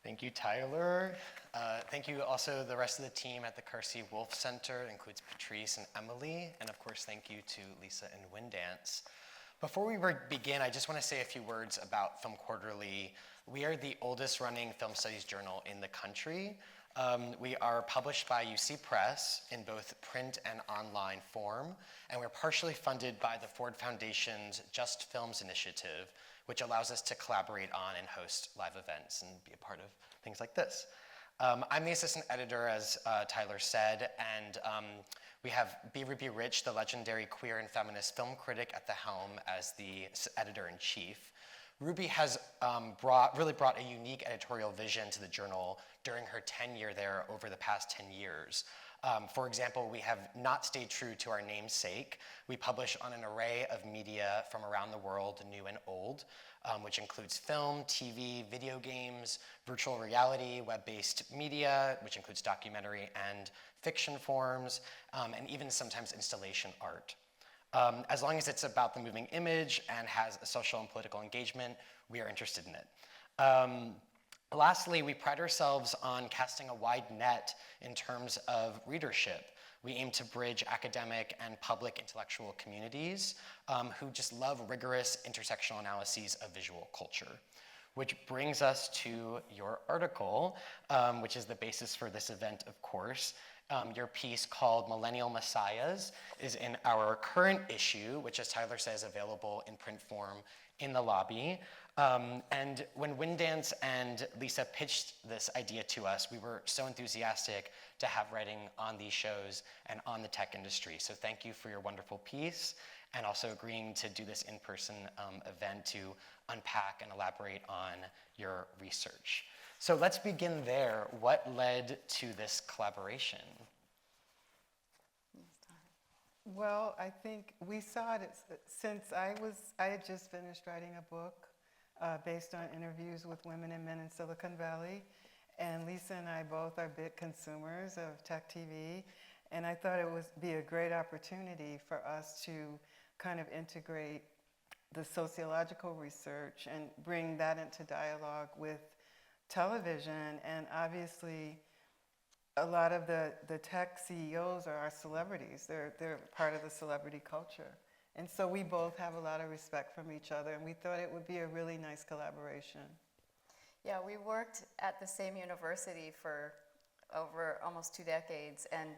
Thank you, Tyler. Thank you also the rest of the team at the Carsey-Wolf Center. It includes Patrice and Emily. And of course, thank you to Lisa and Winddance. Before we begin, I just want to say a few words about Film Quarterly. We are the oldest running film studies journal in the country. We are published by UC Press in both print and online form, and we're partially funded by the Ford Foundation's Just Films initiative, which allows us to collaborate on and host live events and be a part of things like this. I'm the assistant editor, as Tyler said, and we have B. Ruby Rich, the legendary queer and feminist film critic, at the helm as the editor-in-chief. Ruby has really brought a unique editorial vision to the journal during her tenure there over the past 10 years. For example, we have not stayed true to our namesake. We publish on an array of media from around the world, new and old, which includes film, TV, video games, virtual reality, web-based media, which includes documentary and fiction forms, and even sometimes installation art. As long as it's about the moving image and has a social and political engagement, we are interested in it. Lastly, we pride ourselves on casting a wide net in terms of readership. We aim to bridge academic and public intellectual communities who just love rigorous intersectional analyses of visual culture. Which brings us to your article, which is the basis for this event, of course. Your piece called Millennial Messiahs is in our current issue, which, as Tyler says, is available in print form in the lobby. And when Winddance and Lisa pitched this idea to us, we were so enthusiastic to have writing on these shows and on the tech industry. So thank you for your wonderful piece and also agreeing to do this in-person event to unpack and elaborate on your research. So let's begin there. What led to this collaboration? Well, I think we saw it since I had just finished writing a book based on interviews with women and men in Silicon Valley. And Lisa and I both are big consumers of tech TV. And I thought it would be a great opportunity for us to kind of integrate the sociological research and bring that into dialogue with television. And obviously, a lot of the tech CEOs are our celebrities. They're part of the celebrity culture. And so we both have a lot of respect from each other, and we thought it would be a really nice collaboration. Yeah, we worked at the same university for over almost 2 decades, and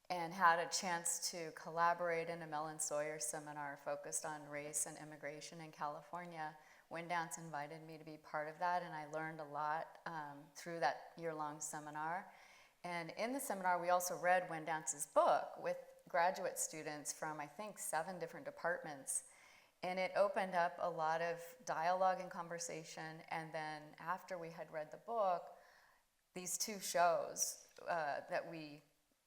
and had a chance to collaborate in a Mellon Sawyer seminar focused on race and immigration in California. Winddance invited me to be part of that, and I learned a lot through that year-long seminar. And in the seminar, we also read Winddance's book with graduate students from, I think, 7 different departments. And it opened up a lot of dialogue and conversation. And then after we had read the book, these 2 shows that we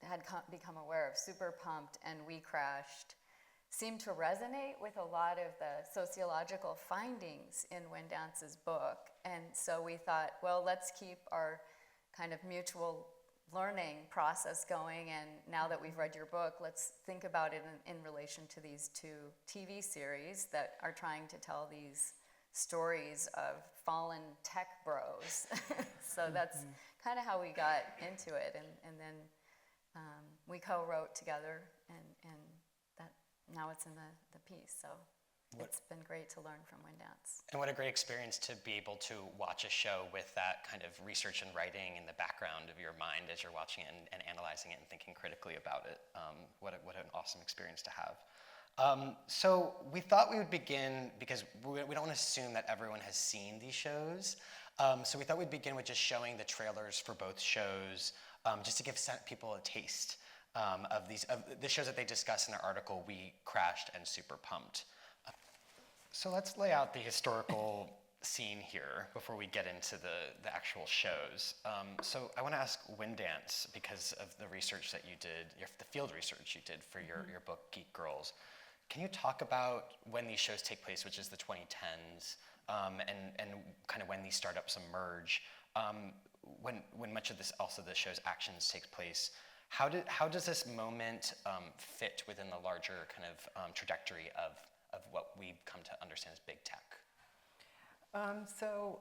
had become aware of, Super-Pumped and WeCrashed, seemed to resonate with a lot of the sociological findings in Winddance's book. And so we thought, well, let's keep our kind of mutual learning process going. And now that we've read your book, let's think about it in relation to these 2 TV series that are trying to tell these stories of fallen tech bros. So that's kind of how we got into it. And then we co-wrote together, and that now it's in the piece. So it's been great to learn from Winddance. And what a great experience to be able to watch a show with that kind of research and writing in the background of your mind as you're watching it and analyzing it and thinking critically about it. What an awesome experience to have. So we thought we would begin, because we don't want to assume that everyone has seen these shows. So we thought we'd begin with just showing the trailers for both shows, just to give people a taste of the shows that they discuss in their article, WeCrashed and Super-Pumped. So let's lay out the historical scene here before we get into the actual shows. So I want to ask Winddance, because of the research that you did, the field research you did for your book, Geek Girls. Can you talk about when these shows take place, which is the 2010s, and kind of when these startups emerge? When much of this, also the show's actions take place, how does this moment fit within the larger kind of trajectory of what we've come to understand as big tech? So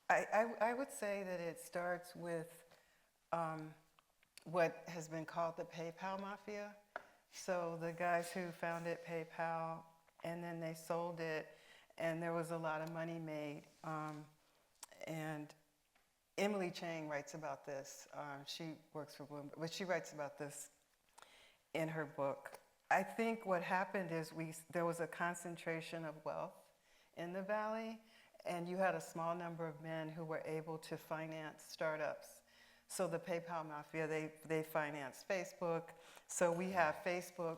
I would say that it starts with what has been called the PayPal mafia. So the guys who founded PayPal, and then they sold it, and there was a lot of money made. And Emily Chang writes about this. She works for Bloomberg, but she writes about this in her book. I think what happened is there was a concentration of wealth in the Valley, and you had a small number of men who were able to finance startups. So the PayPal mafia, they financed Facebook. So we have Facebook,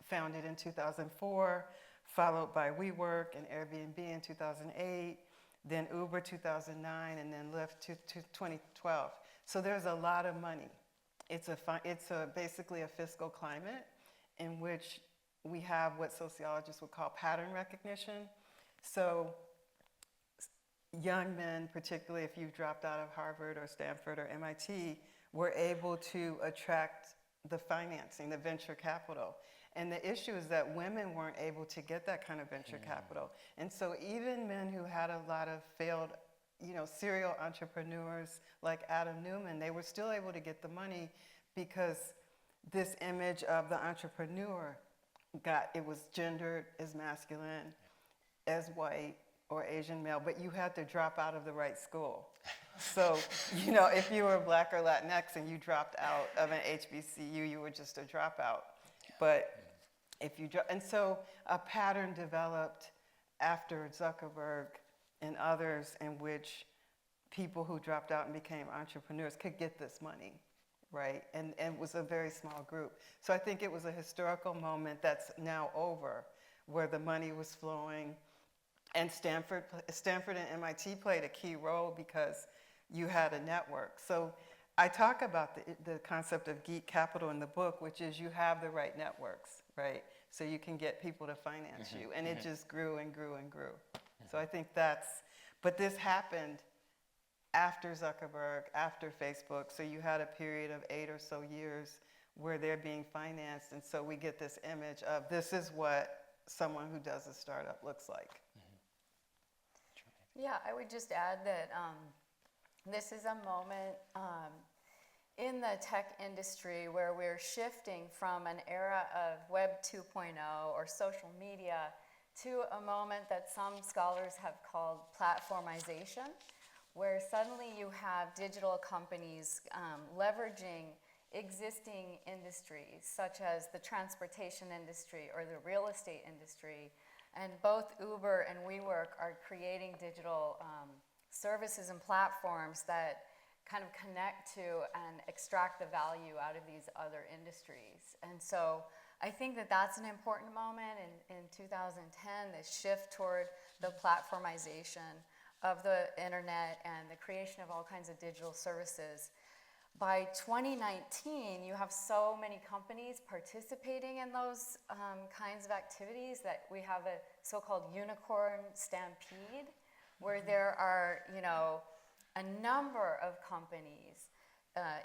founded in 2004, followed by WeWork and Airbnb in 2008, then Uber 2009, and then Lyft to 2012. So there's a lot of money. It's basically a fiscal climate in which we have what sociologists would call pattern recognition. So young men, particularly if you've dropped out of Harvard or Stanford or MIT, were able to attract the financing, the venture capital. And the issue is that women weren't able to get that kind of venture capital. And so even men who had a lot of failed, serial entrepreneurs like Adam Newman, they were still able to get the money because this image of the entrepreneur it was gendered as masculine, as white, or Asian male, but you had to drop out of the right school. So, if you were Black or Latinx and you dropped out of an HBCU, you were just a dropout. But and so a pattern developed after Zuckerberg and others in which people who dropped out and became entrepreneurs could get this money, right? And it was a very small group. So I think it was a historical moment that's now over, where the money was flowing. And Stanford and MIT played a key role because you had a network. So I talk about the concept of geek capital in the book, which is you have the right networks, right? So you can get people to finance you. And it just grew and grew and grew. So I think but this happened after Zuckerberg, after Facebook. So you had a period of 8 or so years where they're being financed. And so we get this image of this is what someone who does a startup looks like. Yeah, I would just add that this is a moment in the tech industry where we're shifting from an era of Web 2.0 or social media to a moment that some scholars have called platformization, where suddenly you have digital companies leveraging existing industries such as the transportation industry or the real estate industry. And both Uber and WeWork are creating digital services and platforms that kind of connect to and extract the value out of these other industries. And so I think that that's an important moment in 2010, this shift toward the platformization of the internet and the creation of all kinds of digital services. By 2019, you have so many companies participating in those kinds of activities that we have a so-called unicorn stampede, where there are, a number of companies,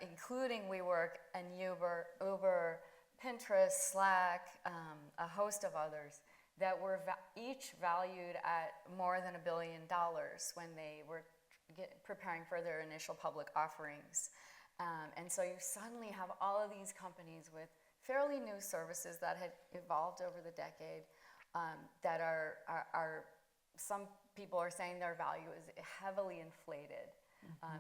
including WeWork and Uber, Pinterest, Slack, a host of others, that were each valued at more than $1 billion when they were preparing for their initial public offerings. And so you suddenly have all of these companies with fairly new services that had evolved over the decade that are some people are saying their value is heavily inflated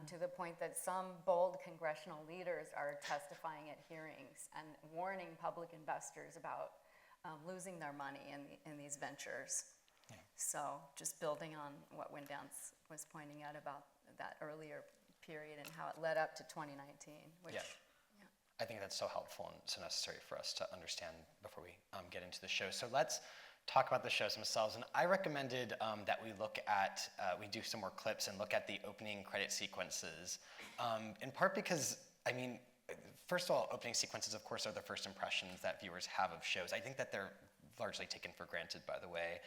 to the point that some bold congressional leaders are testifying at hearings and warning public investors about losing their money in these ventures. Yeah. So just building on what Winddance was pointing out about that earlier period and how it led up to 2019. Which, yeah. I think that's so helpful and so necessary for us to understand before we get into the show. So let's talk about the shows themselves. And I recommended that we look at, we do some more clips and look at the opening credit sequences, in part because, first of all, opening sequences, of course, are the first impressions that viewers have of shows. I think that they're largely taken for granted, by the way.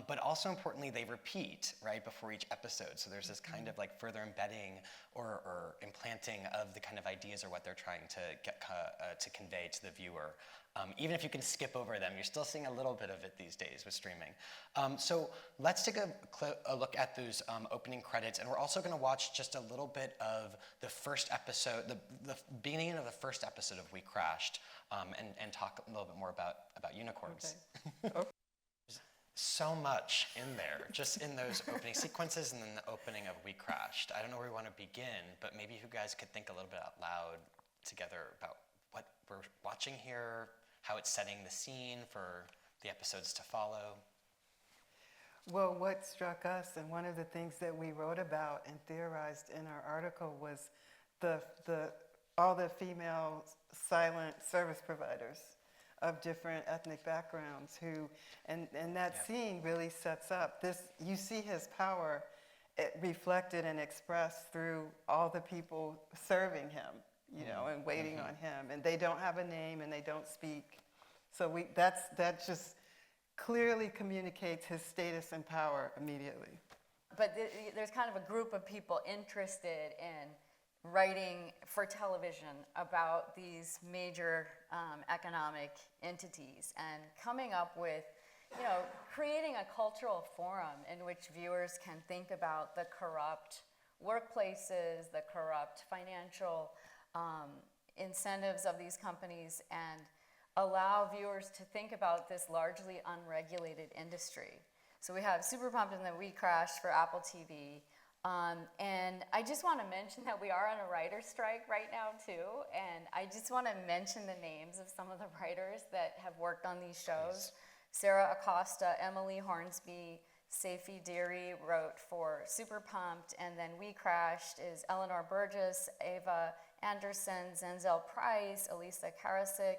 But also importantly, they repeat, right, before each episode. So there's this kind of like further embedding or implanting of the kind of ideas or what they're trying to get to convey to the viewer. Even if you can skip over them, you're still seeing a little bit of it these days with streaming. So let's take a look at those opening credits, and we're also going to watch just a little bit of the first episode, the beginning of the first episode of We Crashed, and talk a little bit more about unicorns. Okay. So much in there, just in those opening sequences and then the opening of We Crashed. I don't know where we want to begin, but maybe you guys could think a little bit out loud together about what we're watching here, how it's setting the scene for the episodes to follow. Well, what struck us, and one of the things that we wrote about and theorized in our article, was all the female silent service providers of different ethnic backgrounds and that scene really sets up this. You see his power reflected and expressed through all the people serving him, and waiting on him, and they don't have a name and they don't speak. So that just clearly communicates his status and power immediately. But there's kind of a group of people interested in writing for television about these major economic entities and coming up with, creating a cultural forum in which viewers can think about the corrupt workplaces, the corrupt financial incentives of these companies, and allow viewers to think about this largely unregulated industry. So we have Super-Pumped and WeCrash for Apple TV. And I just want to mention that we are on a writer's strike right now too, and I just want to mention the names of some of the writers that have worked on these shows. Please. Sarah Acosta, Emily Hornsby, Saifi Deary wrote for Super-Pumped, and then We Crashed is Eleanor Burgess, Ava Anderson, Zenzel Price, Elisa Karasik.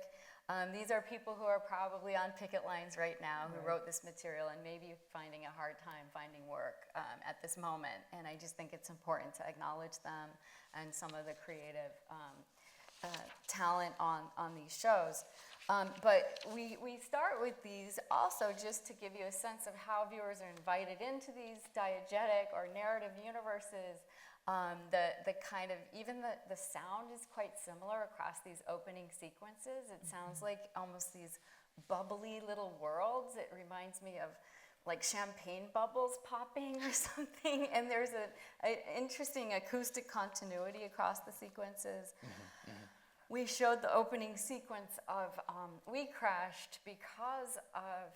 These are people who are probably on picket lines right now who wrote this material and maybe finding a hard time finding work at this moment. And I just think it's important to acknowledge them and some of the creative talent on these shows. But we start with these also just to give you a sense of how viewers are invited into these diegetic or narrative universes. The kind of, even the sound is quite similar across these opening sequences. It sounds like almost these bubbly little worlds. It reminds me of like champagne bubbles popping or something. And there's an interesting acoustic continuity across the sequences. We showed the opening sequence of We Crashed because of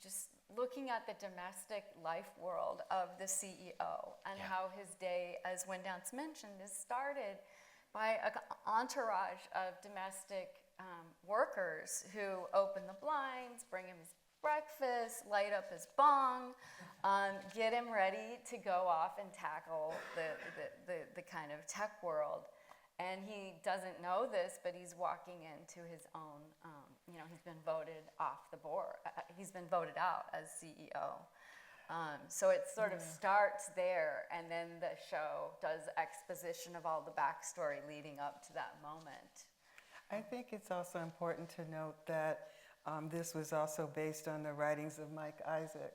just looking at the domestic life world of the CEO and how his day, as Winddance mentioned, is started by an entourage of domestic workers who open the blinds, bring him his breakfast, light up his bong, get him ready to go off and tackle the kind of tech world. And he doesn't know this, but he's walking into his own, he's been voted off the board. He's been voted out as CEO. So it sort of starts there, and then the show does exposition of all the backstory leading up to that moment. I think it's also important to note that this was also based on the writings of Mike Isaac,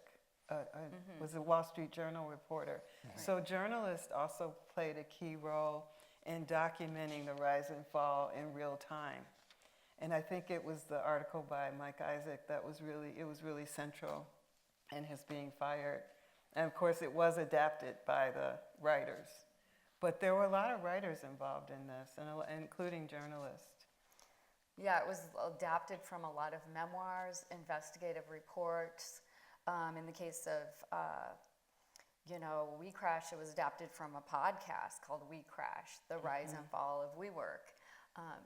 was a Wall Street Journal reporter. So journalists also played a key role in documenting the rise and fall in real time. And I think it was the article by Mike Isaac that was really central in his being fired. And of course it was adapted by the writers. But there were a lot of writers involved in this, including journalists. Yeah, it was adapted from a lot of memoirs, investigative reports. In the case of We Crash, it was adapted from a podcast called We Crash, The Rise and Fall of WeWork.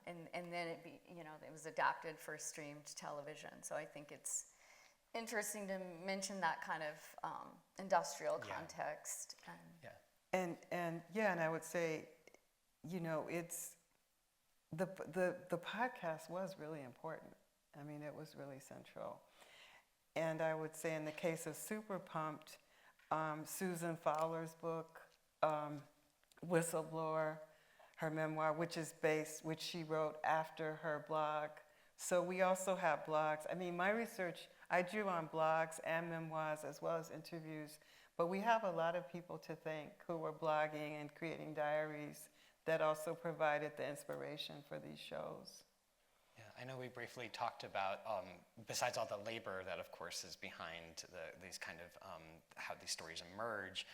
And then it was adapted for streamed television. So I think it's interesting to mention that kind of industrial context. And I would say, it's the podcast was really important. I mean, it was really central. And I would say in the case of Super-Pumped, Susan Fowler's book, Whistleblower, her memoir, which she wrote after her blog So we also have blogs. I mean, my research, I drew on blogs and memoirs as well as interviews, but we have a lot of people to thank who were blogging and creating diaries that also provided the inspiration for these shows. Yeah, I know we briefly talked about, besides all the labor that of course is behind these kind of, how these stories emerge,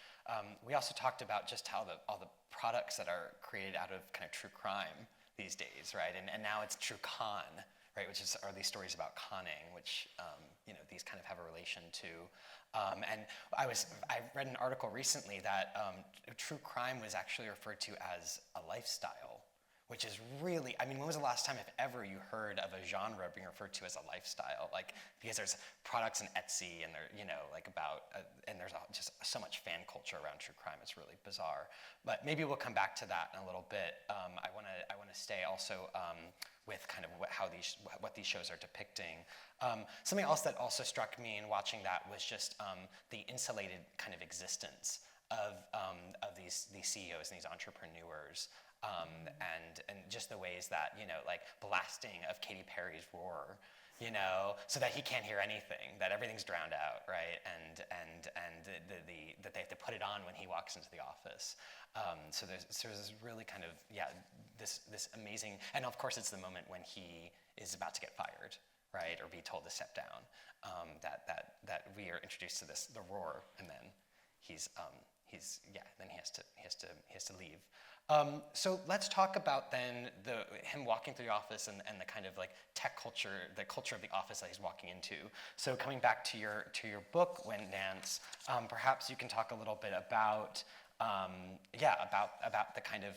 we also talked about just how all the products that are created out of kind of true crime these days, right? And now it's true con, right? Which are these stories about conning, which these kind of have a relation to. And I read an article recently that true crime was actually referred to as a lifestyle, which is really, I mean, when was the last time, if ever, you heard of a genre being referred to as a lifestyle? Like, because there's products in Etsy and they're, and there's just so much fan culture around true crime. It's really bizarre. But maybe we'll come back to that in a little bit. I want to stay also with kind of what these shows are depicting. Something else that also struck me in watching that was just the insulated kind of existence of these CEOs and these entrepreneurs. And just the ways that, like blasting of Katy Perry's Roar, so that he can't hear anything, that everything's drowned out, right? And that they have to put it on when he walks into the office. So there's this really kind of, this amazing, and of course it's the moment when he is about to get fired, right? Or be told to step down, that we are introduced to the Roar, and then then he has to leave. So let's talk about then him walking through the office and the kind of like tech culture, the culture of the office that he's walking into. So coming back to your book, Winddance, perhaps you can talk a little bit about about the kind of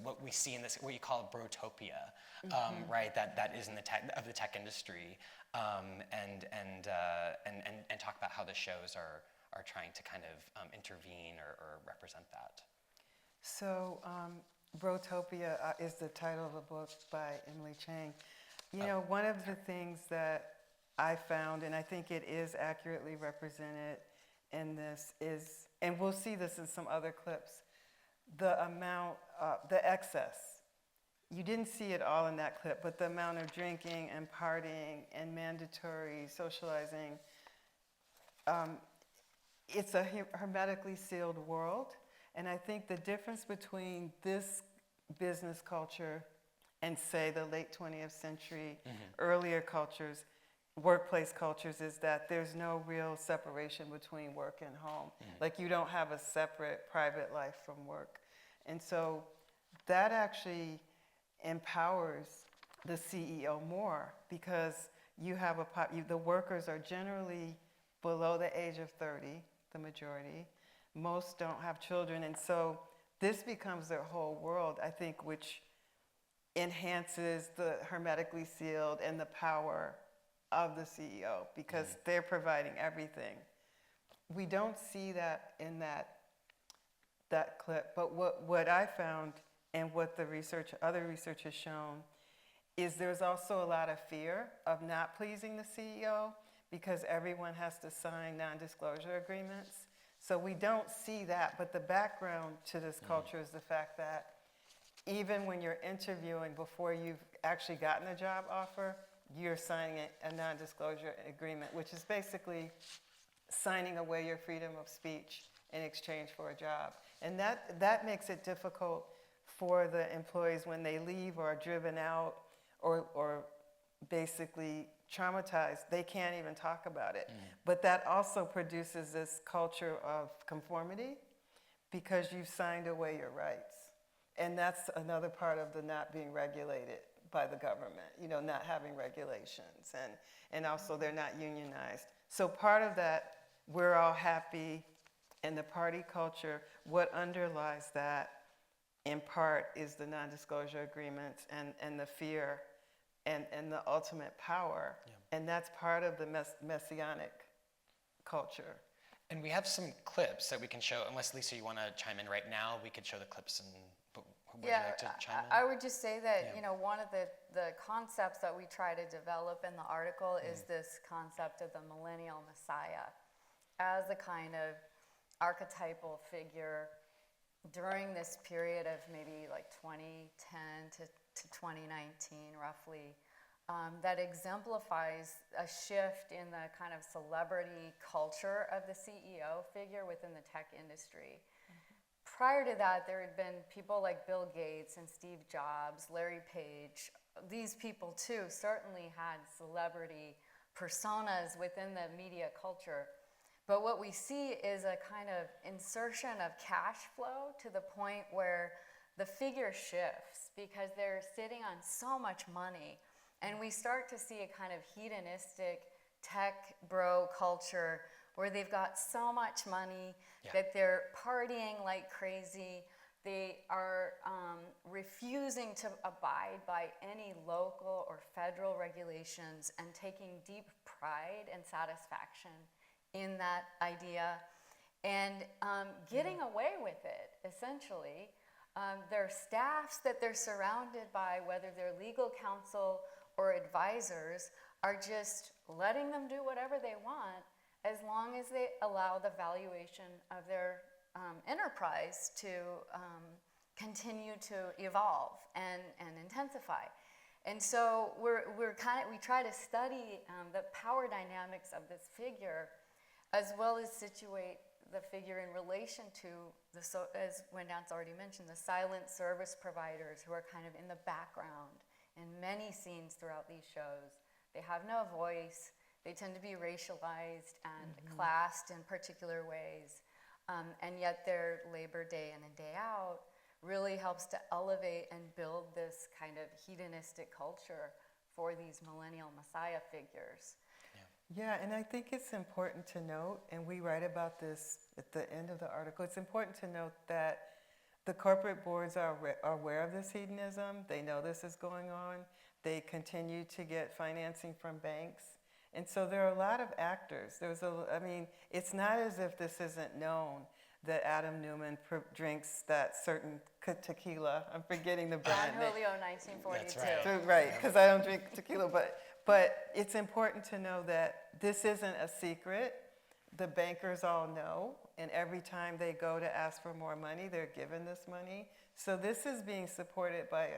what we see in this, what you call brotopia, right? That is in the tech industry, and talk about how the shows are trying to kind of intervene or represent that. So, Brotopia is the title of a book by Emily Chang. One of the things that I found, and I think it is accurately represented in this, is, and we'll see this in some other clips, the amount, the excess. You didn't see it all in that clip, but the amount of drinking and partying and mandatory socializing, it's a hermetically sealed world. And I think the difference between this business culture and, say, the late 20th century, earlier cultures, workplace cultures, is that there's no real separation between work and home. Like, you don't have a separate private life from work. And so that actually empowers the CEO more, because you have the workers are generally below the age of 30, the majority. Most don't have children, and so this becomes their whole world, I think, which enhances the hermetically sealed and the power of the CEO, because they're providing everything. We don't see that in that clip, but what I found and what other research has shown is there's also a lot of fear of not pleasing the CEO, because everyone has to sign non-disclosure agreements. So we don't see that, but the background to this culture is the fact that even when you're interviewing, before you've actually gotten a job offer, you're signing a non-disclosure agreement, which is basically signing away your freedom of speech in exchange for a job. And that makes it difficult for the employees when they leave or are driven out or basically traumatized. They can't even talk about it. But that also produces this culture of conformity, because you've signed away your rights. And that's another part of the not being regulated by the government, not having regulations. And also they're not unionized. So part of that, we're all happy in the party culture. What underlies that, in part, is the non-disclosure agreements and the fear and the ultimate power. And that's part of the messianic culture. And we have some clips that we can show, unless Lisa, you want to chime in right now, we could show the clips and would you like to chime in? I would just say that, one of the concepts that we try to develop in the article is this concept of the millennial messiah as a kind of archetypal figure during this period of maybe like 2010 to 2019, roughly, that exemplifies a shift in the kind of celebrity culture of the CEO figure within the tech industry. Prior to that, there had been people like Bill Gates and Steve Jobs, Larry Page. These people too certainly had celebrity personas within the media culture. But what we see is a kind of insertion of cash flow to the point where the figure shifts because they're sitting on so much money. And we start to see a kind of hedonistic tech bro culture where they've got so much money that they're partying like crazy. They are refusing to abide by any local or federal regulations and taking deep pride and satisfaction in that idea and getting away with it, essentially. Their staffs that they're surrounded by, whether they're legal counsel or advisors, are just letting them do whatever they want as long as they allow the valuation of their enterprise to continue to evolve and intensify. And so we try to study the power dynamics of this figure, as well as situate the figure in relation to as Winddance already mentioned, the silent service providers who are kind of in the background in many scenes throughout these shows. They have no voice. They tend to be racialized and classed in particular ways. And yet their labor day in and day out really helps to elevate and build this kind of hedonistic culture for these millennial messiah figures. Yeah, and I think it's important to note, and we write about this at the end of the article, it's important to note that the corporate boards are aware of this hedonism. They know this is going on. They continue to get financing from banks. And so there are a lot of actors. It's not as if this isn't known that Adam Newman drinks that certain tequila. I'm forgetting the brand. Don Julio 1942. That's right. Right, because I don't drink tequila, but it's important to know that this isn't a secret. The bankers all know, and every time they go to ask for more money, they're given this money. So this is being supported by,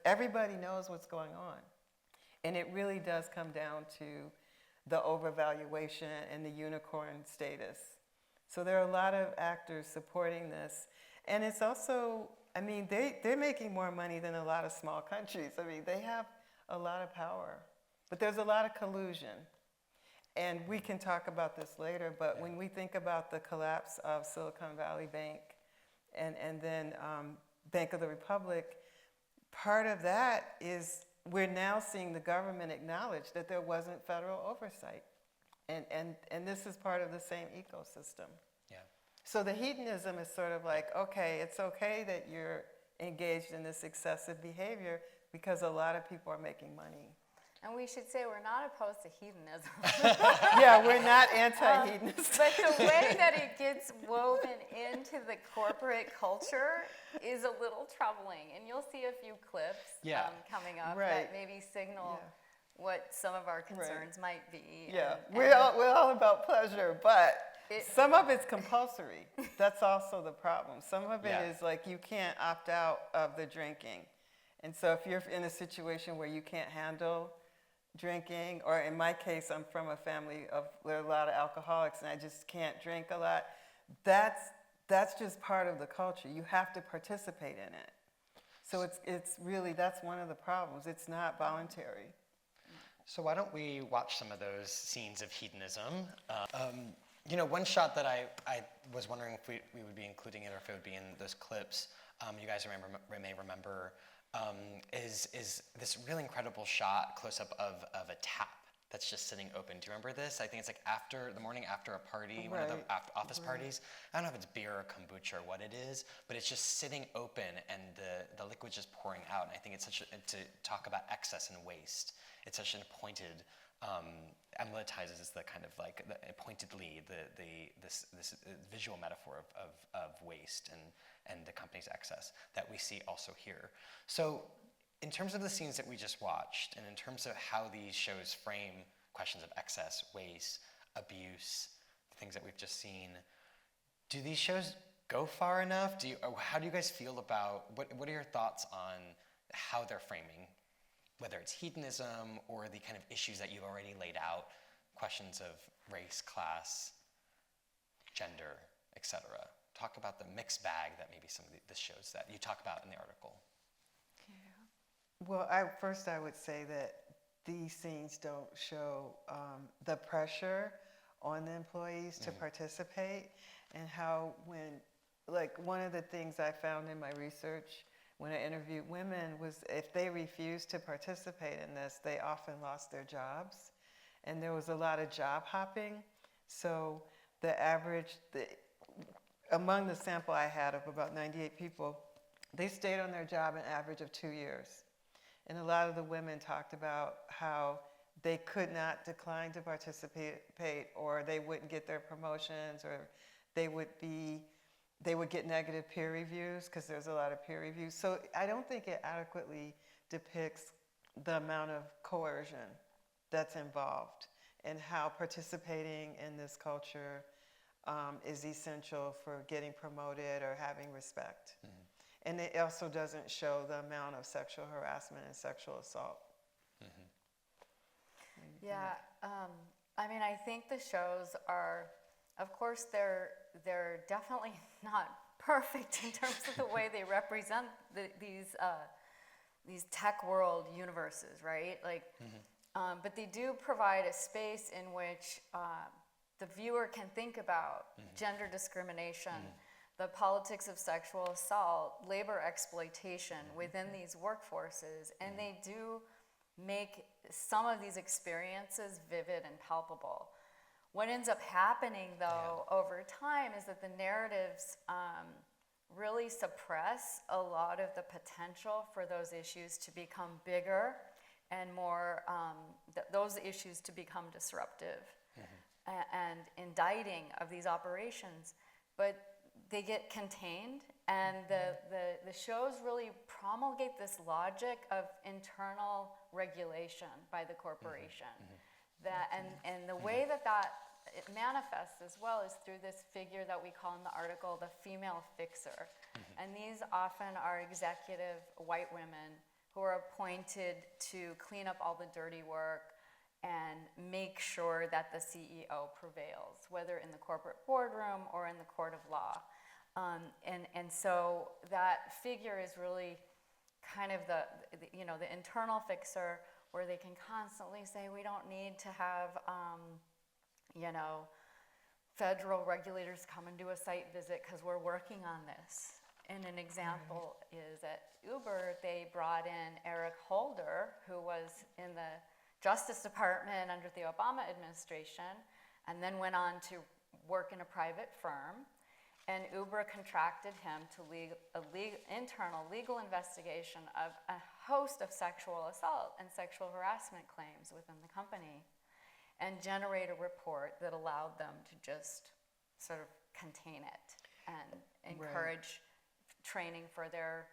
everybody knows what's going on. And it really does come down to the overvaluation and the unicorn status. So there are a lot of actors supporting this. And it's also, they're making more money than a lot of small countries. They have a lot of power. But there's a lot of collusion. And we can talk about this later, but when we think about the collapse of Silicon Valley Bank and then Bank of the Republic, part of that is we're now seeing the government acknowledge that there wasn't federal oversight. And this is part of the same ecosystem. Yeah. So the hedonism is sort of like, okay, it's okay that you're engaged in this excessive behavior because a lot of people are making money. And we should say we're not opposed to hedonism. Yeah, we're not anti-hedonist. But the way that it gets woven into the corporate culture is a little troubling. And you'll see a few clips coming up that maybe signal what some of our concerns might be. Yeah, we're all about pleasure, but some of it's compulsory. That's also the problem. Some of it is like you can't opt out of the drinking. And so if you're in a situation where you can't handle drinking, or in my case, I'm from a family of there are a lot of alcoholics and I just can't drink a lot, that's just part of the culture. You have to participate in it. So it's really, that's one of the problems. It's not voluntary. So why don't we watch some of those scenes of hedonism? One shot that I was wondering if we would be including it or if it would be in those clips, you guys may remember, is this really incredible shot, close-up of a tap that's just sitting open. Do you remember this? I think it's like the morning after a party, one of the office parties. I don't know if it's beer or kombucha or what it is, but it's just sitting open and the liquid's just pouring out. And I think it's to talk about excess and waste. It's such an pointed, emblematizes the kind of like pointedly this visual metaphor of waste and the company's excess that we see also here. So in terms of the scenes that we just watched, and in terms of how these shows frame questions of excess, waste, abuse, the things that we've just seen, do these shows go far enough? How do you guys feel about, what are your thoughts on how they're framing whether it's hedonism or the kind of issues that you've already laid out, questions of race, class, gender, etc. Talk about the mixed bag that maybe some of the shows that you talk about in the article. Well, first I would say that these scenes don't show the pressure on the employees to participate, and how one of the things I found in my research when I interviewed women was if they refused to participate in this, they often lost their jobs. And there was a lot of job hopping. So among the sample I had of about 98 people, they stayed on their job an average of 2 years. And a lot of the women talked about how they could not decline to participate, or they wouldn't get their promotions, or they would get negative peer reviews, because there's a lot of peer reviews. So I don't think it adequately depicts the amount of coercion that's involved and how participating in this culture is essential for getting promoted or having respect. And it also doesn't show the amount of sexual harassment and sexual assault. Yeah, I mean, I think the shows are, of course, they're definitely not perfect in terms of the way they represent these tech world universes, right? Like, but they do provide a space in which the viewer can think about gender discrimination, the politics of sexual assault, labor exploitation within these workforces, and they do make some of these experiences vivid and palpable. What ends up happening, though, over time is that the narratives really suppress a lot of the potential for those issues to become bigger and more, those issues to become disruptive and indicting of these operations. But they get contained, and the shows really promulgate this logic of internal regulation by the corporation. And the way that it manifests as well is through this figure that we call in the article the female fixer. And these often are executive white women who are appointed to clean up all the dirty work and make sure that the CEO prevails, whether in the corporate boardroom or in the court of law. And so that figure is really kind of the internal fixer, where they can constantly say, we don't need to have, federal regulators come and do a site visit because we're working on this. And an example is at Uber, they brought in Eric Holder, who was in the Justice Department under the Obama administration, and then went on to work in a private firm. And Uber contracted him to lead internal legal investigation of a host of sexual assault and sexual harassment claims within the company, and generate a report that allowed them to just sort of contain it and encourage training for their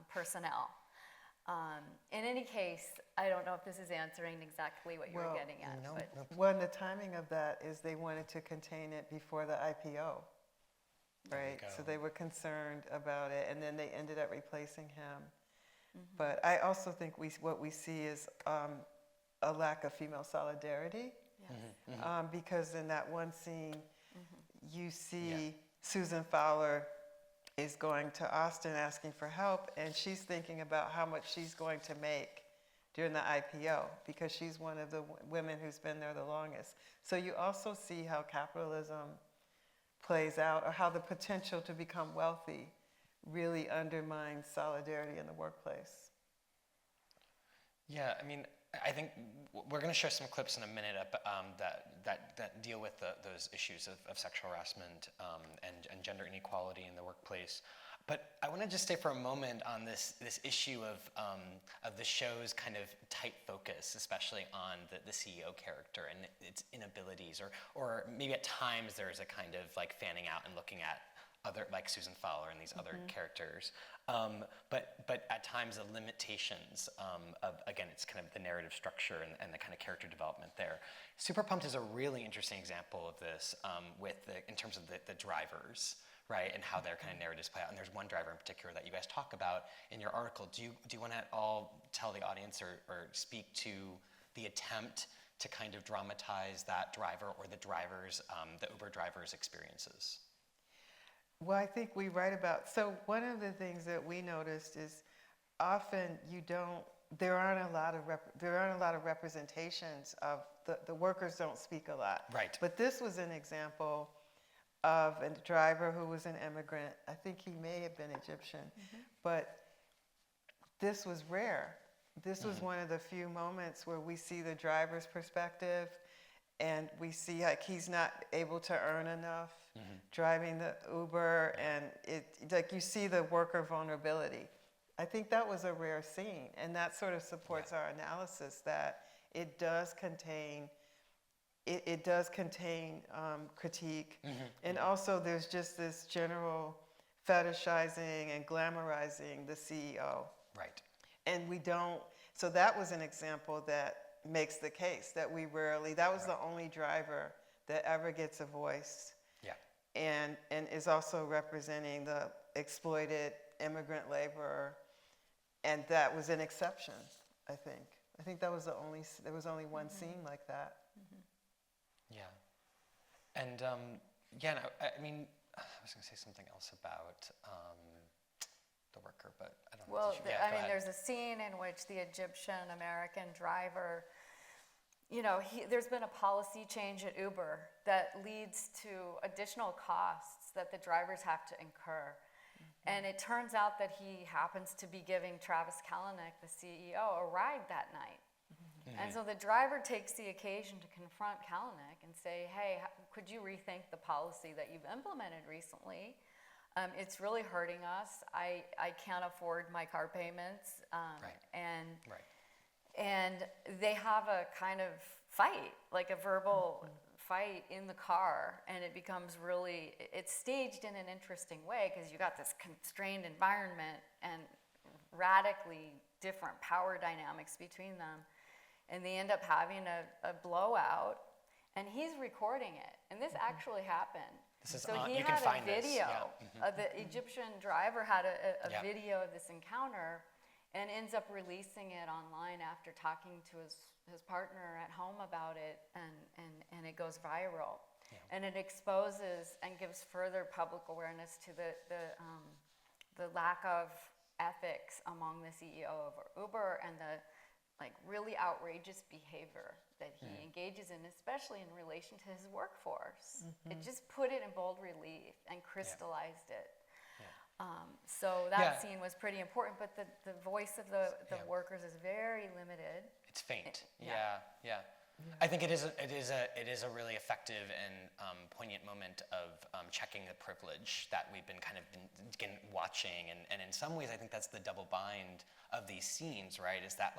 personnel. In any case, I don't know if this is answering exactly what you were getting at. No. Well, the timing of that is they wanted to contain it before the IPO. Right, so they were concerned about it, and then they ended up replacing him. But I also think what we see is a lack of female solidarity, because in that one scene, you see Susan Fowler is going to Austin asking for help, and she's thinking about how much she's going to make during the IPO, because she's one of the women who's been there the longest. So you also see how capitalism plays out, or how the potential to become wealthy really undermines solidarity in the workplace. Yeah, I mean, I think we're going to share some clips in a minute that deal with those issues of sexual harassment and gender inequality in the workplace. But I want to just stay for a moment on this issue of the show's kind of tight focus, especially on the CEO character and its inabilities, or maybe at times there's a kind of like fanning out and looking at other, like Susan Fowler and these other characters. But at times the limitations of, again, it's kind of the narrative structure and the kind of character development there. Super-Pumped is a really interesting example of this in terms of the drivers. right, and how their kind of narratives play out. And there's one driver in particular that you guys talk about in your article. Do you want to at all tell the audience or speak to the attempt to kind of dramatize that driver or the Uber drivers' experiences? Well, I think we write about, so one of the things that we noticed is often there aren't a lot of representations of, the workers don't speak a lot. Right. But this was an example of a driver who was an immigrant. I think he may have been Egyptian, but this was rare. This was one of the few moments where we see the driver's perspective, and we see like he's not able to earn enough driving the Uber, and like you see the worker vulnerability. I think that was a rare scene, and that sort of supports our analysis that it does contain critique, and also there's just this general fetishizing and glamorizing the CEO. Right. And we don't, so that was an example that makes the case that we rarely, that was the only driver that ever gets a voice. Yeah. And is also representing the exploited immigrant laborer. And that was an exception, I think. I think that was there was only one scene like that. Yeah. And yeah, I mean, I was going to say something else about the worker, but I don't know. Well, Go ahead. there's a scene in which the Egyptian American driver, there's been a policy change at Uber that leads to additional costs that the drivers have to incur. And it turns out that he happens to be giving Travis Kalanick, the CEO, a ride that night. And so the driver takes the occasion to confront Kalanick and say, hey, could you rethink the policy that you've implemented recently? It's really hurting us. I can't afford my car payments. And they have a kind of fight, like a verbal fight in the car, and it becomes really, it's staged in an interesting way because you got this constrained environment and radically different power dynamics between them. And they end up having a blowout, and he's recording it. And this actually happened. This is he you can had find a video. this. Yeah. The Egyptian driver had a video of this encounter and ends up releasing it online after talking to his partner at home about it, and it goes viral. Yeah. And it exposes and gives further public awareness to the lack of ethics among the CEO of Uber and the really outrageous behavior that he engages in, especially in relation to his workforce. It just put it in bold relief and crystallized it. So that scene was pretty important, but the voice of the workers is very limited. It's faint. Yeah. I think it is a really effective and poignant moment of checking the privilege that we've been watching, and in some ways I think that's the double bind of these scenes, right? Is that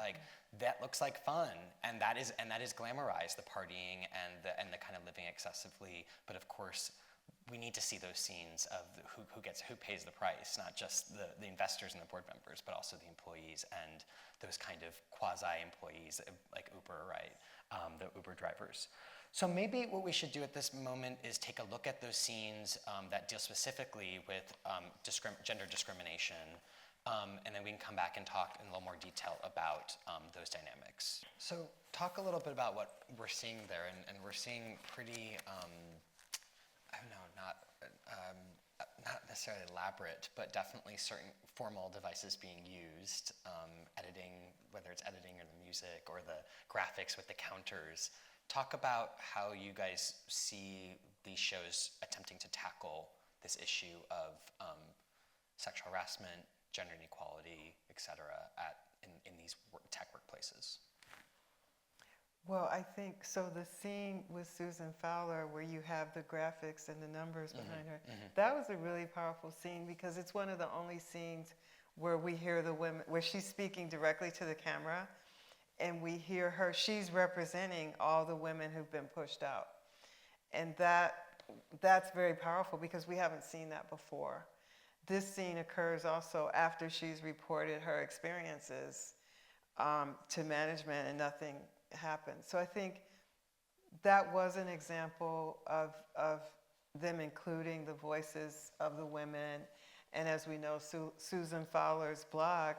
that looks like fun, and that is glamorized, the partying and the kind of living excessively, but of course we need to see those scenes of who pays the price, not just the investors and the board members, but also the employees and those kind of quasi-employees like Uber, right? The Uber drivers. So maybe what we should do at this moment is take a look at those scenes that deal specifically with gender discrimination, and then we can come back and talk in a little more detail about those dynamics. So talk a little bit about what we're seeing there, and we're seeing pretty, I don't know, not necessarily elaborate, but definitely certain formal devices being used, editing, whether it's editing or the music or the graphics with the counters. Talk about how you guys see these shows attempting to tackle this issue of sexual harassment, gender inequality, et cetera, in these tech workplaces. Well, I think, so the scene with Susan Fowler where you have the graphics and the numbers behind her, that was a really powerful scene because it's one of the only scenes where we hear the women, where she's speaking directly to the camera, and we hear her, she's representing all the women who've been pushed out. And that's very powerful because we haven't seen that before. This scene occurs also after she's reported her experiences to management and nothing happened. So I think that was an example of them including the voices of the women. And as we know, Susan Fowler's blog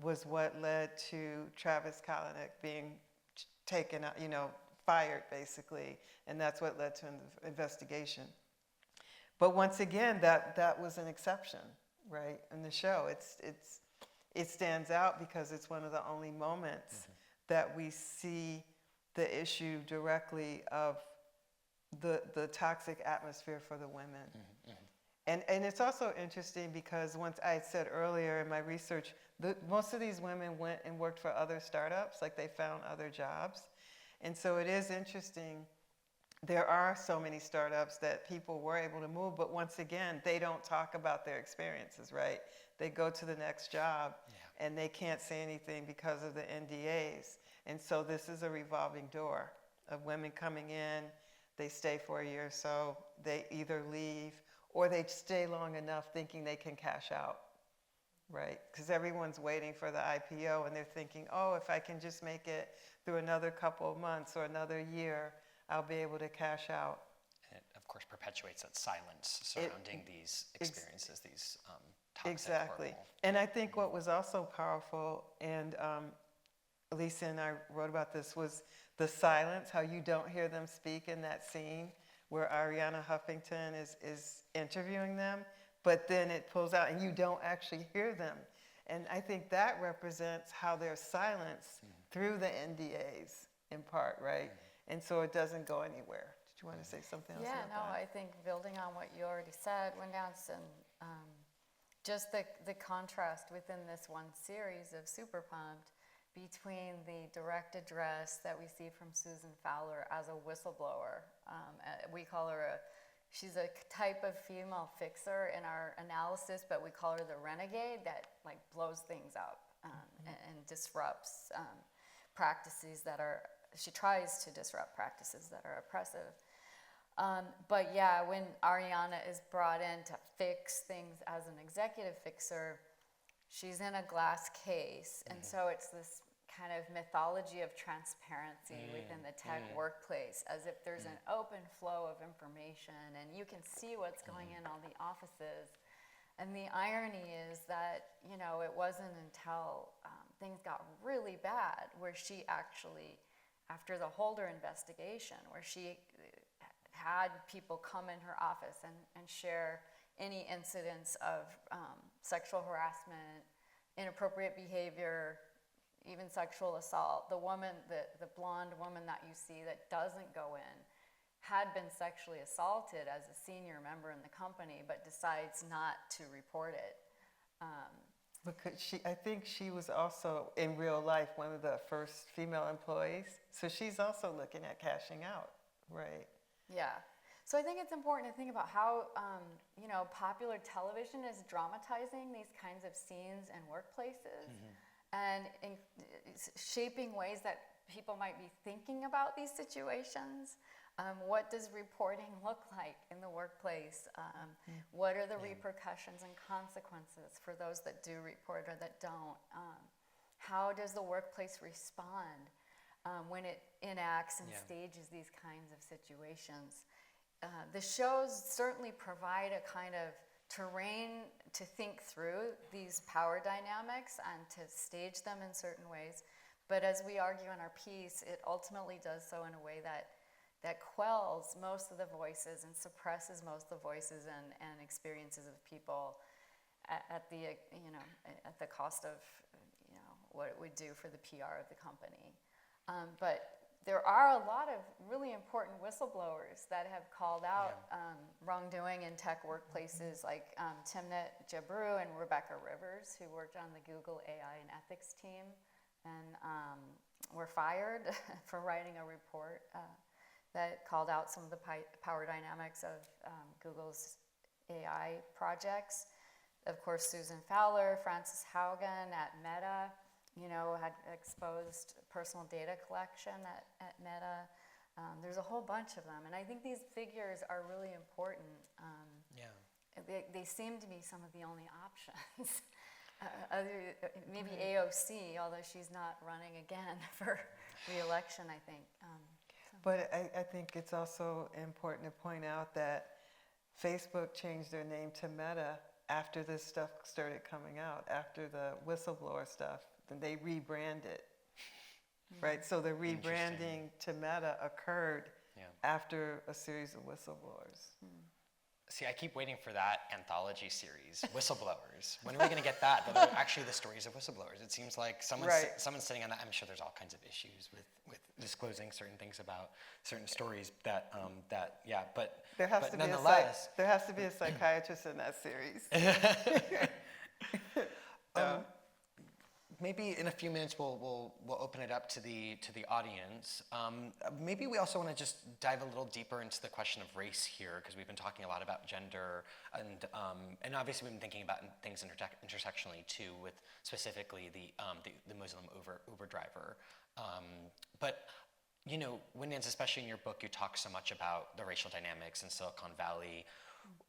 was what led to Travis Kalanick being taken out, fired basically. And that's what led to an investigation. But once again, that was an exception, right, in the show. It stands out because it's one of the only moments that we see the issue directly of the toxic atmosphere for the women. And it's also interesting because once I said earlier in my research, most of these women went and worked for other startups, like they found other jobs. And so it is interesting. There are so many startups that people were able to move, but once again, they don't talk about their experiences, right? They go to the next job and they can't say anything because of the NDAs. And so this is a revolving door of women coming in, they stay for a year or so, they either leave or they stay long enough thinking they can cash out, right? Because everyone's waiting for the IPO and they're thinking, oh, if I can just make it through another couple of months or another year, I'll be able to cash out. And it, of course, perpetuates that silence surrounding these experiences, these toxic, Exactly. horrible. And I think what was also powerful, and Lisa and I wrote about this, was the silence, how you don't hear them speak in that scene where Ariana Huffington is interviewing them, but then it pulls out and you don't actually hear them. And I think that represents how they're silenced through the NDAs in part, right? And so it doesn't go anywhere. Did you want to say something else Yeah, about no, that? I think building on what you already said, Winddance, and just the contrast within this one series of Super-Pumped between the direct address that we see from Susan Fowler as a whistleblower. We call her she's a type of female fixer in our analysis, but we call her the renegade that like blows things up and disrupts practices that are, she tries to disrupt practices that are oppressive. But yeah, when Ariana is brought in to fix things as an executive fixer, she's in a glass case. And so it's this kind of mythology of transparency within the tech workplace, as if there's an open flow of information and you can see what's going in all the offices. And the irony is that, it wasn't until things got really bad where she actually, after the Holder investigation, where she had people come in her office and share any incidents of sexual harassment, inappropriate behavior, even sexual assault. The woman, the blonde woman that you see that doesn't go in, had been sexually assaulted as a senior member in the company, but decides not to report it. Because I think she was also, in real life, one of the first female employees. So she's also looking at cashing out, right? Yeah. So I think it's important to think about how, popular television is dramatizing these kinds of scenes in workplaces and shaping ways that people might be thinking about these situations. What does reporting look like in the workplace? What are the repercussions and consequences for those that do report or that don't? How does the workplace respond when it enacts and stages these kinds of situations? The shows certainly provide a kind of terrain to think through these power dynamics and to stage them in certain ways. But as we argue in our piece, it ultimately does so in a way that quells most of the voices and suppresses most of the voices and experiences of people at the cost of what it would do for the PR of the company. But there are a lot of really important whistleblowers that have called out wrongdoing in tech workplaces, like Timnit Gebru and Rebecca Rivers, who worked on the Google AI and ethics team and were fired for writing a report that called out some of the power dynamics of Google's AI projects. Of course, Susan Fowler, Frances Haugen at Meta, had exposed personal data collection at Meta. There's a whole bunch of them. And I think these figures are really important. They seem to be some of the only options. Maybe AOC, although she's not running again for re-election, I think. But I think it's also important to point out that Facebook changed their name to Meta after this stuff started coming out, after the whistleblower stuff. Then they rebranded, right? So the rebranding to Meta occurred after a series of whistleblowers. See, I keep waiting for that anthology series, Whistleblowers. When are we going to get that? That are actually the stories of whistleblowers. It seems like someone's sitting on that. I'm sure there's all kinds of issues with disclosing certain things about certain stories that, but there has to nonetheless. There has to be a psychiatrist in that series. Maybe in a few minutes we'll open it up to the audience. Maybe we also want to just dive a little deeper into the question of race here, because we've been talking a lot about gender, and obviously we've been thinking about things intersectionally too, with specifically the Muslim Uber driver. But you know, Winddance, especially in your book, you talk so much about the racial dynamics in Silicon Valley.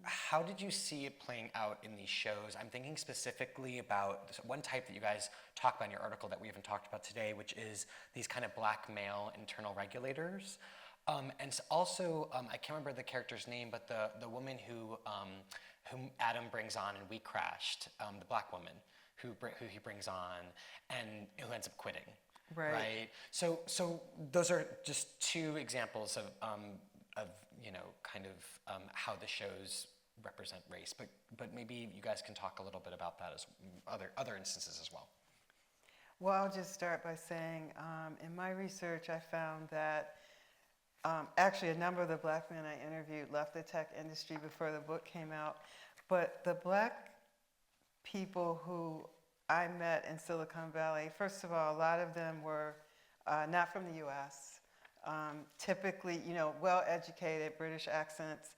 How did you see it playing out in these shows? I'm thinking specifically about this one type that you guys talk about in your article that we haven't talked about today, which is these kind of black male internal regulators. And also, I can't remember the character's name, but the woman whom Adam brings on in WeCrashed, the black woman who he brings on and who ends up quitting. Right. So those are just two examples of you know, kind of how the shows represent race, but maybe you guys can talk a little bit about that as other instances as well. Well, I'll just start by saying, in my research, I found that actually a number of the black men I interviewed left the tech industry before the book came out, but the black people who I met in Silicon Valley, first of all, a lot of them were not from the U.S., typically, you know, well-educated British accents,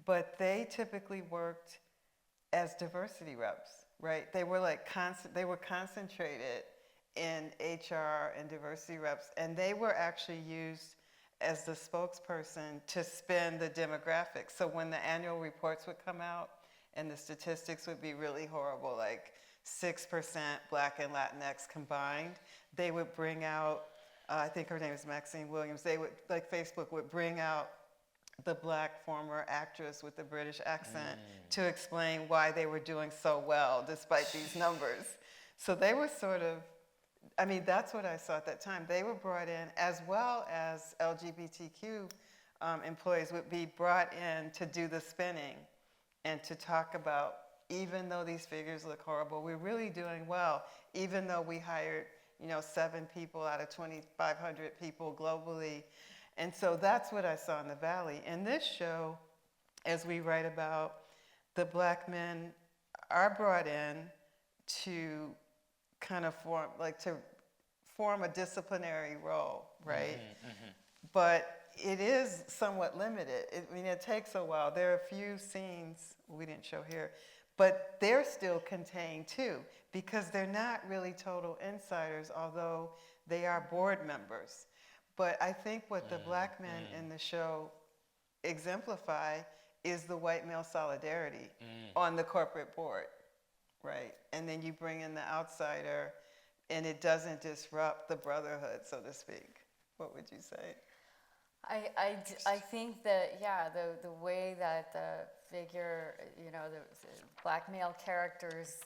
but they typically worked as diversity reps, right? They were like they were concentrated in HR and diversity reps, and they were actually used as the spokesperson to spin the demographics. So when the annual reports would come out and the statistics would be really horrible, like 6% Black and Latinx combined, they would bring out I think her name is Maxine Williams. They would, like Facebook would bring out the black former actress with the British accent to explain why they were doing so well despite these numbers. So they were sort of, I mean, that's what I saw at that time. They were brought in, as well as LGBTQ employees would be brought in to do the spinning and to talk about, even though these figures look horrible, we're really doing well, even though we hired 7 people out of 2,500 people globally. And so that's what I saw in the Valley. In this show, as we write about, the black men are brought in to kind of form a disciplinary role, right? But it is somewhat limited. It takes a while. There are a few scenes we didn't show here, but they're still contained too, because they're not really total insiders, although they are board members. But I think what the black men in the show exemplify is the white male solidarity on the corporate board, right? And then you bring in the outsider, and it doesn't disrupt the brotherhood, so to speak. What would you say? I think that, the way that the figure, the black male characters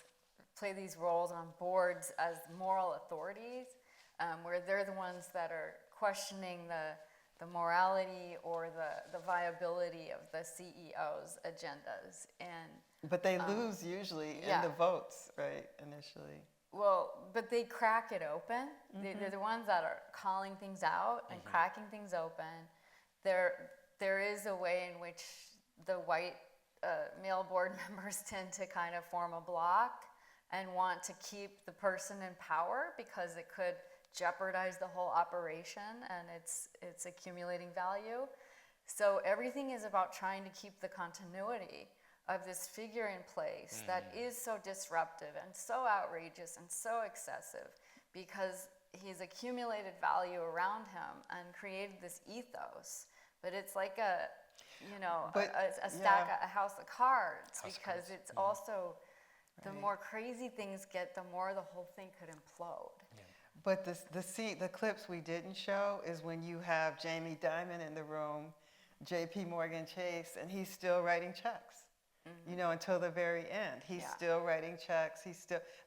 play these roles on boards as moral authorities, where they're the ones that are questioning the morality or the viability of the CEO's agendas. But they lose usually in the votes, right, initially. Well, but they crack it open. They're the ones that are calling things out and cracking things open. There is a way in which the white male board members tend to kind of form a block and want to keep the person in power because it could jeopardize the whole operation and its accumulating value. So everything is about trying to keep the continuity of this figure in place that is so disruptive and so outrageous and so excessive because he's accumulated value around him and created this ethos. But it's like a house of cards, because it's also, the more crazy things get, the more the whole thing could implode. Yeah. But the clips we didn't show is when you have Jamie Dimon in the room J.P. Morgan Chase, and he's still writing checks. You know, until the very end. He's still writing checks.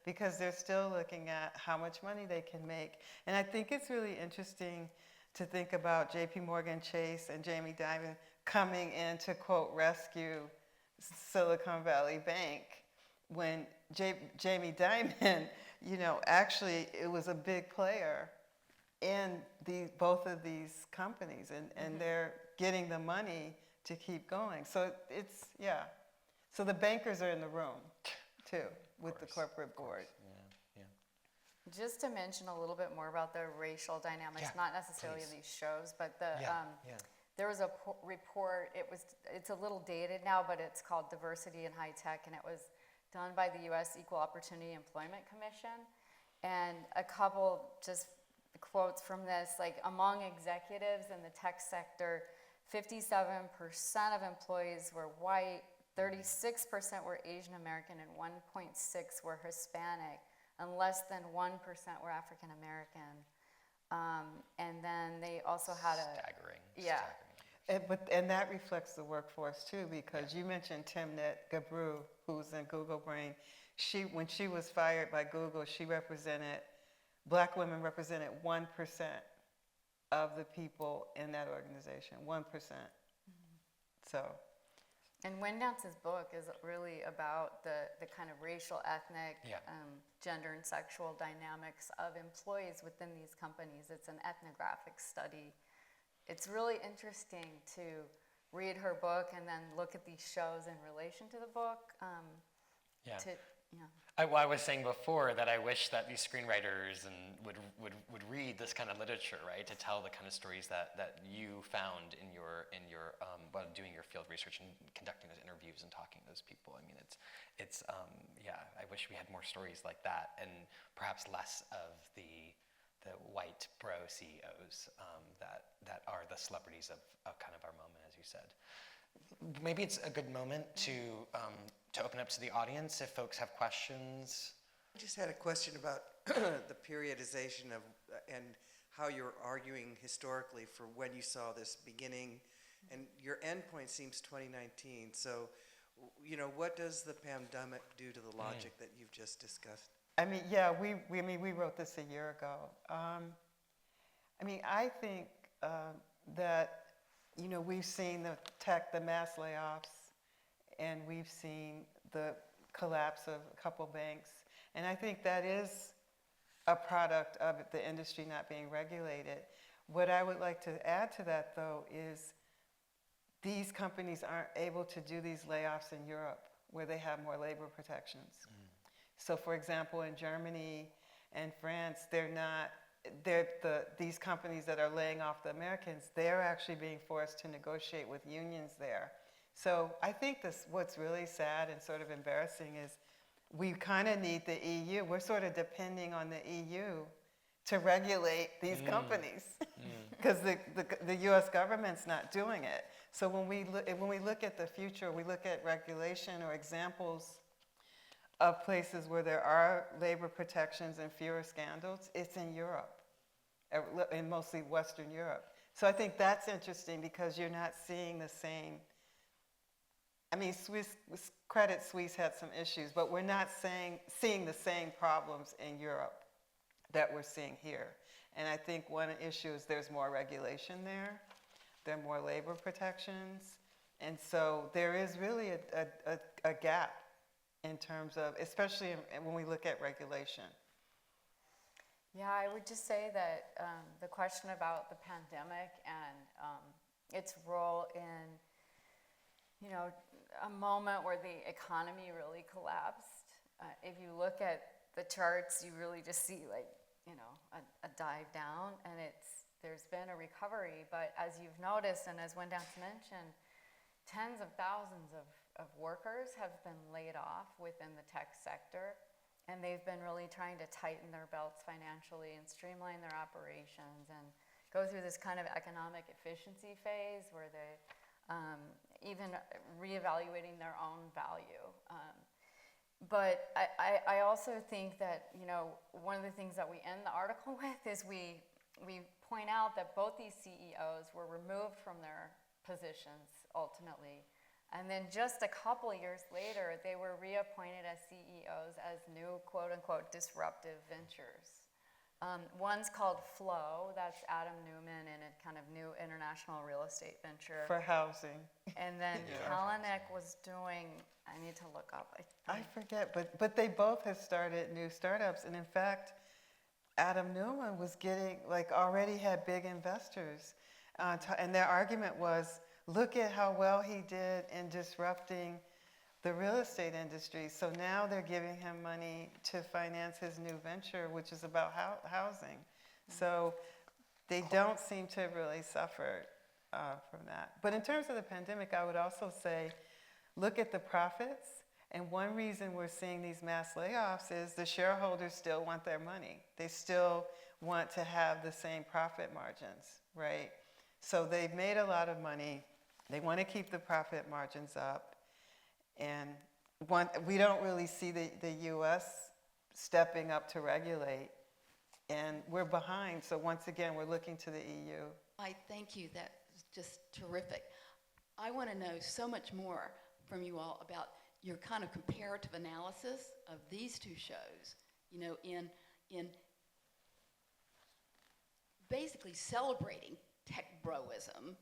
Because they're still looking at how much money they can make. And I think it's really interesting to think about J.P. Morgan Chase and Jamie Dimon coming in to, quote, rescue Silicon Valley Bank when Jamie Dimon, you know, actually it was a big player in both of these companies, and they're getting the money to keep going. So it's, So the bankers are in the room, too, with the corporate board. Just to mention a little bit more about the racial dynamics, not necessarily of these shows, but there was a report, it's a little dated now, but it's called Diversity in High Tech, and it was done by the U.S. Equal Opportunity Employment Commission. And a couple just quotes from this, like among executives in the tech sector, 57% of employees were white, 36% were Asian American, and 1.6% were Hispanic, and less than 1% were African American. And then they also had Staggering. And that reflects the workforce too, because you mentioned Timnit Gebru, who's in Google Brain. When she was fired by Google, black women represented 1% of the people in that organization, 1%. And Winddance's book is really about the kind of racial, ethnic, gender, and sexual dynamics of employees within these companies. It's an ethnographic study. It's really interesting to read her book and then look at these shows in relation to the book. I was saying before that I wish that these screenwriters would read this kind of literature, right, to tell the kind of stories that you found in your while doing your field research and conducting those interviews and talking to those people. I mean, I wish we had more stories like that, and perhaps less of the white bro CEOs that are the celebrities of kind of our moment, as you said. Maybe it's a good moment to open up to the audience if folks have questions. I just had a question about the periodization of and how you're arguing historically for when you saw this beginning, and your endpoint seems 2019. So, you know, what does the pandemic do to the logic that you've just discussed? I mean, we wrote this a year ago. I think that, you know, we've seen the mass layoffs, and we've seen the collapse of a couple banks, and I think that is a product of the industry not being regulated. What I would like to add to that, though, is these companies aren't able to do these layoffs in Europe, where they have more labor protections. So, for example, in Germany and France, these companies that are laying off the Americans, they're actually being forced to negotiate with unions there. So I think what's really sad and sort of embarrassing is we kind of need the EU. We're sort of depending on the EU to regulate these companies because the U.S. government's not doing it. So when we look at the future, we look at regulation or examples of places where there are labor protections and fewer scandals, it's in Europe, in mostly Western Europe. So I think that's interesting because you're not seeing the same. I mean, Credit Suisse had some issues, but we're not seeing the same problems in Europe that we're seeing here. And I think one issue is there's more regulation there. There are more labor protections. And so there is really a gap in terms of, especially when we look at regulation. Yeah, I would just say that the question about the pandemic and its role in, you know, a moment where the economy really collapsed. If you look at the charts, you really just see, like, you know, a dive down, and there's been a recovery. But as you've noticed, and as Winddance mentioned, tens of thousands of workers have been laid off within the tech sector, and they've been really trying to tighten their belts financially and streamline their operations and go through this kind of economic efficiency phase where they even reevaluating their own value. But I also think that, you know, one of the things that we end the article with is we point out that both these CEOs were removed from their positions ultimately. And then just a couple years later, they were reappointed as CEOs as new quote-unquote disruptive ventures. One's called Flow, that's Adam Newman and a kind of new international real estate venture. For housing. And then Kalanick was doing, I need to look up. I forget, but they both have started new startups. And in fact, Adam Newman was getting, already had big investors. And their argument was, look at how well he did in disrupting the real estate industry. So now they're giving him money to finance his new venture, which is about housing. So they don't seem to have really suffered from that. But in terms of the pandemic, I would also say, look at the profits. And one reason we're seeing these mass layoffs is the shareholders still want their money. They still want to have the same profit margins, right? So they've made a lot of money. They want to keep the profit margins up. And we don't really see the U.S. stepping up to regulate. And we're behind. So once again, we're looking to the EU. I thank you. That's just terrific. I want to know so much more from you all about your kind of comparative analysis of these two shows, in basically celebrating tech broism,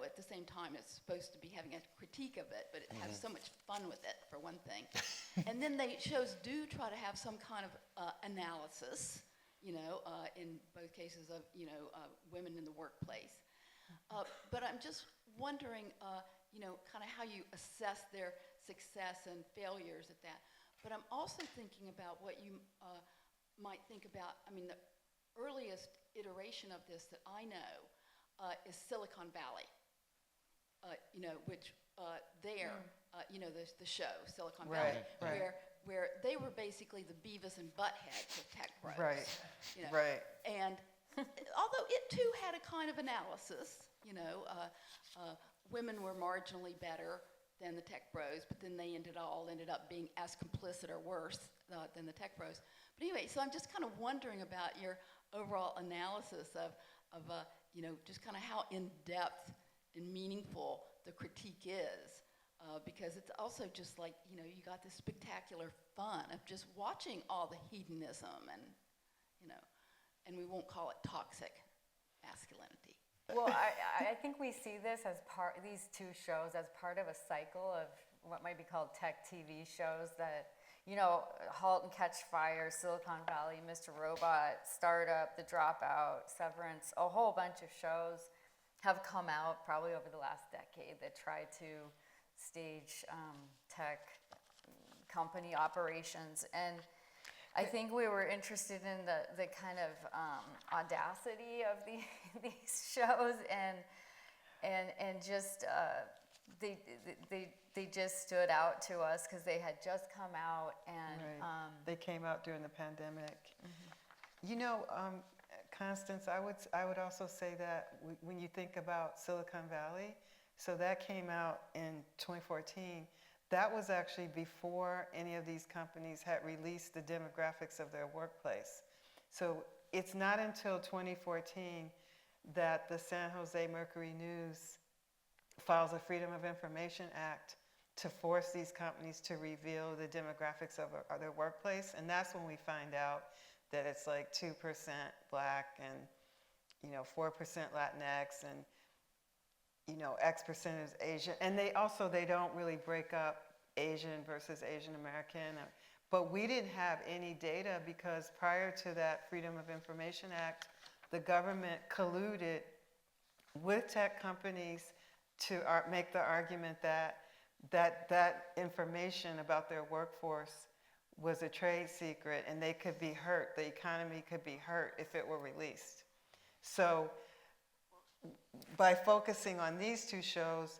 at the same time it's supposed to be having a critique of it, but it has so much fun with it, for one thing. And then shows do try to have some kind of analysis, in both cases of, women in the workplace. But I'm just wondering, kind of how you assess their success and failures at that. But I'm also thinking about what you might think about, the earliest iteration of this that I know is Silicon Valley, which the show, Silicon Valley, Right. where they were basically the Beavis and Buttheads of tech bros. Right, right. And although it too had a kind of analysis, women were marginally better than the tech bros, but then they ended up being as complicit or worse than the tech bros. But anyway, so I'm just kind of wondering about your overall analysis of just kind of how in-depth and meaningful the critique is. Because it's also just like, you got this spectacular fun of just watching all the hedonism and we won't call it toxic masculinity. Well, I think we see this as these two shows as part of a cycle of what might be called tech TV shows that, Halt and Catch Fire, Silicon Valley, Mr. Robot, Startup, The Dropout, Severance, a whole bunch of shows have come out probably over the last decade that try to stage tech company operations. And I think we were interested in the kind of audacity of these shows and just they just stood out to us because they had just come out and Right. They came out during the pandemic. Constance, I would also say that when you think about Silicon Valley, so that came out in 2014. That was actually before any of these companies had released the demographics of their workplace. So it's not until 2014 that the San Jose Mercury News files a Freedom of Information Act to force these companies to reveal the demographics of their workplace. And that's when we find out that it's like 2% Black and 4% Latinx and X percent is Asian. And they don't really break up Asian versus Asian American. But we didn't have any data because prior to that Freedom of Information Act, the government colluded with tech companies to make the argument that information about their workforce was a trade secret and they could be hurt, the economy could be hurt if it were released. So by focusing on these two shows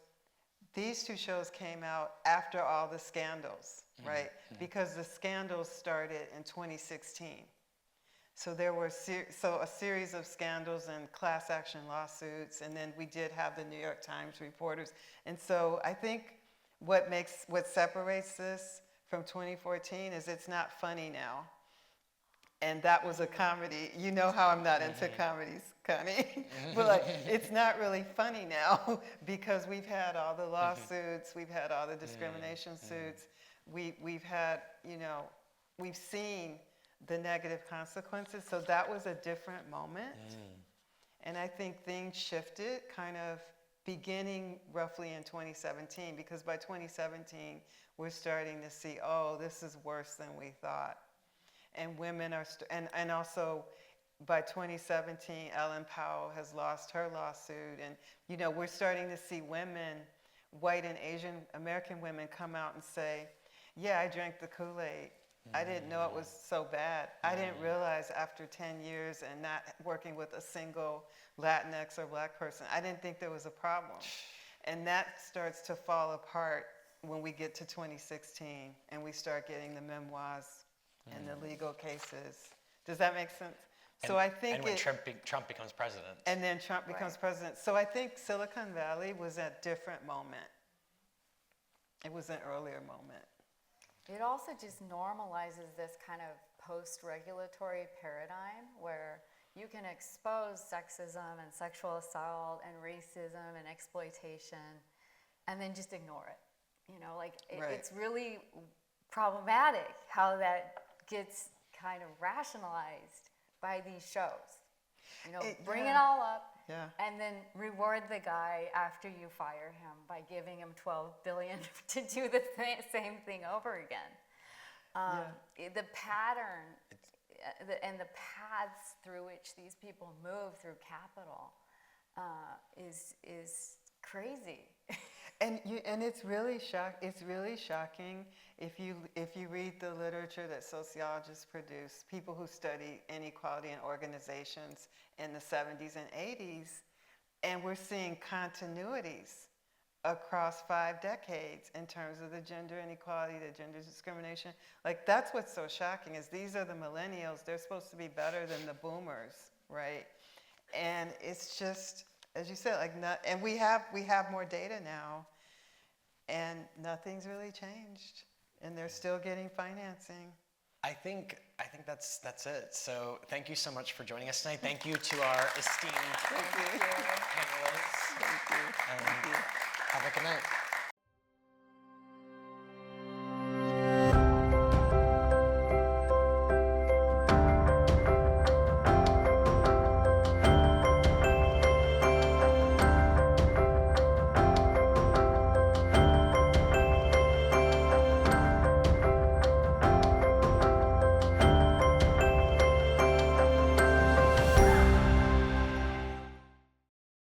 came out after all the scandals, right? Because the scandals started in 2016. So there were a series of scandals and class action lawsuits, and then we did have the New York Times reporters. And so I think what separates this from 2014 is it's not funny now. And that was a comedy. You know how I'm not into comedies, Connie. But like, it's not really funny now because we've had all the lawsuits, we've had all the discrimination suits, we've had, you know, we've seen the negative consequences. So that was a different moment. And I think things shifted kind of beginning roughly in 2017, because by 2017, we're starting to see, oh, this is worse than we thought. And women are, and also by 2017, Ellen Powell has lost her lawsuit. And, you know, we're starting to see women, white and Asian American women, come out and say, yeah, I drank the Kool-Aid. I didn't know it was so bad. I didn't realize after 10 years and not working with a single Latinx or Black person, I didn't think there was a problem. And that starts to fall apart when we get to 2016 and we start getting the memoirs and the legal cases. Does that make sense? So I think and when Trump becomes president. And then Trump becomes president. So I think Silicon Valley was a different moment. It was an earlier moment. It also just normalizes this kind of post-regulatory paradigm where you can expose sexism and sexual assault and racism and exploitation and then just ignore it. You know, like it's really problematic how that gets kind of rationalized by these shows. You know, bring it all up and then reward the guy after you fire him by giving him $12 billion to do the same thing over again. The pattern and the paths through which these people move through capital is crazy. And it's really shocking if you read the literature that sociologists produce, people who study inequality in organizations in the 70s and 80s, and we're seeing continuities across 5 decades in terms of the gender inequality, the gender discrimination. Like, that's what's so shocking, is these are the millennials. They're supposed to be better than the boomers, right? And it's just, as you said, like, and we have more data now, and nothing's really changed, and they're still getting financing. I think that's it. So thank you so much for joining us tonight. Thank you to our esteemed panelists. Thank you. Have a good night.